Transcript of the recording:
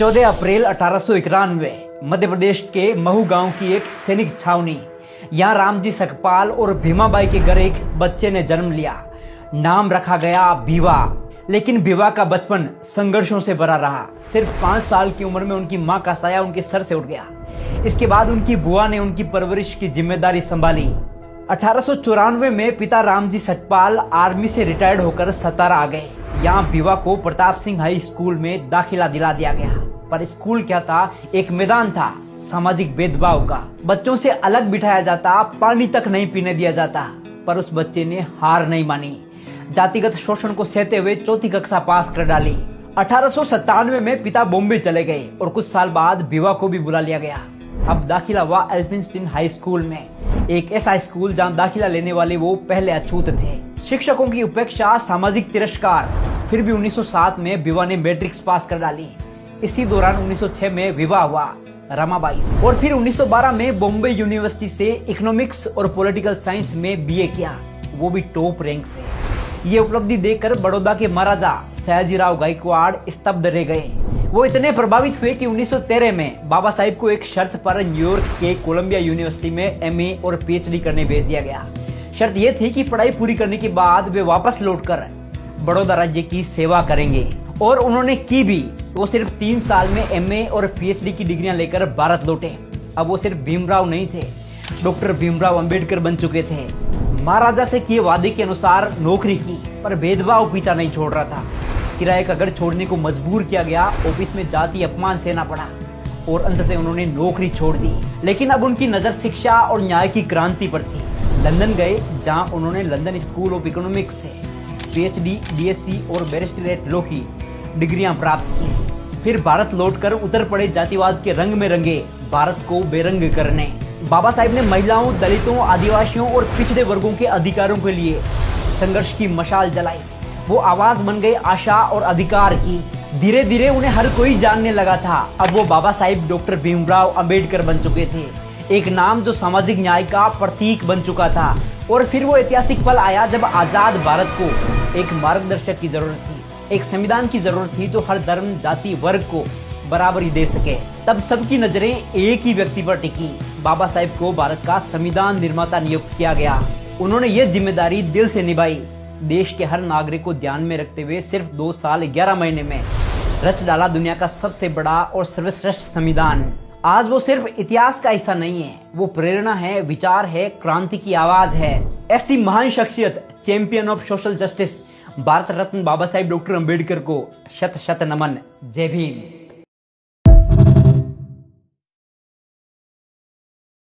14 अप्रैल 1891 मध्य प्रदेश के महू गांव की एक सैनिक छावनी। यहाँ रामजी सकपाल और भीमाबाई के घर एक बच्चे ने जन्म लिया। नाम रखा गया भीवा। लेकिन भीवा का बचपन संघर्षों से भरा रहा। सिर्फ 5 साल की उम्र में उनकी मां का साया उनके सर से उठ गया। इसके बाद उनकी बुआ ने उनकी परवरिश की जिम्मेदारी संभाली। 1894 में पिता रामजी सकपाल आर्मी से रिटायर्ड होकर सतारा आ गए। यहाँ भीवा को प्रताप सिंह हाई स्कूल में दाखिला दिला दिया गया। पर स्कूल क्या था, एक मैदान था सामाजिक भेदभाव का। बच्चों से अलग बिठाया जाता, पानी तक नहीं पीने दिया जाता। पर उस बच्चे ने हार नहीं मानी। जातिगत शोषण को सहते हुए 4वीं कक्षा पास कर डाली। 1897 में पिता बॉम्बे चले गए और कुछ साल बाद भीवा को भी बुला लिया गया। अब दाखिला हुआ एल्फिंस्टीन हाई स्कूल में, एक ऐसा स्कूल जहां दाखिला लेने वाले वो पहले अछूत थे। शिक्षकों की उपेक्षा, सामाजिक तिरस्कार। फिर भी 1907 में भीवा ने मैट्रिक्स पास कर डाली। इसी दौरान 1906 में विवाह हुआ रमाबाई से और फिर 1912 में बॉम्बे यूनिवर्सिटी से इकोनॉमिक्स और पॉलिटिकल साइंस में बीए किया, वो भी टॉप रैंक से। ये उपलब्धि देखकर बड़ौदा के महाराजा सयाजीराव गायकवाड़ स्तब्ध रह गए। वो इतने प्रभावित हुए कि 1913 में बाबा साहिब को एक शर्त पर न्यूयॉर्क के कोलंबिया यूनिवर्सिटी में एमए और पीएचडी करने भेज दिया गया। शर्त यह थी कि पढ़ाई पूरी करने के बाद वे वापस लौटकर बड़ौदा राज्य की सेवा करेंगे, और उन्होंने की भी। वो सिर्फ 3 साल में एमए और पीएचडी की डिग्रियां लेकर भारत लौटे। अब वो सिर्फ भीमराव नहीं थे, डॉक्टर भीमराव अंबेडकर बन चुके थे। महाराजा से किए वादे के अनुसार नौकरी की, पर भेदभाव पीछा नहीं छोड़ रहा था। किराए का घर छोड़ने को मजबूर किया गया, ऑफिस में जाति अपमान सहना पड़ा और अंततः उन्होंने नौकरी छोड़ दी। लेकिन अब उनकी नजर शिक्षा और न्याय की क्रांति पर थी। लंदन गए, जहां उन्होंने लंदन स्कूल ऑफ इकोनॉमिक्स से पीएचडी, डीएससी और बैरिस्टरेट लॉ की डिग्रियां प्राप्त की। फिर भारत लौटकर उतर पड़े जातिवाद के रंग में रंगे भारत को बेरंग करने। बाबा साहिब ने महिलाओं, दलितों, आदिवासियों और पिछड़े वर्गों के अधिकारों के लिए संघर्ष की मशाल जलाई। वो आवाज बन गए आशा और अधिकार की। धीरे धीरे उन्हें हर कोई जानने लगा था। अब वो बाबा साहिब डॉक्टर भीमराव अंबेडकर बन चुके थे, एक नाम जो सामाजिक न्याय का प्रतीक बन चुका था। और फिर वो ऐतिहासिक पल आया जब आजाद भारत को एक मार्गदर्शक की जरूरत थी, एक संविधान की जरूरत थी जो हर धर्म, जाति, वर्ग को बराबरी दे सके। तब सबकी नजरें एक ही व्यक्ति पर टिकी। बाबा साहिब को भारत का संविधान निर्माता नियुक्त किया गया। उन्होंने ये जिम्मेदारी दिल से निभाई। देश के हर नागरिक को ध्यान में रखते हुए सिर्फ 2 साल 11 महीने में रच डाला दुनिया का सबसे बड़ा और सर्वश्रेष्ठ संविधान। आज वो सिर्फ इतिहास का हिस्सा नहीं है, वो प्रेरणा है, विचार है, क्रांति की आवाज है। ऐसी महान शख्सियत, champion of social justice, Bharat Ratna Baba Sahib doctor Ambedkar को शत शत नमन। जय भीम।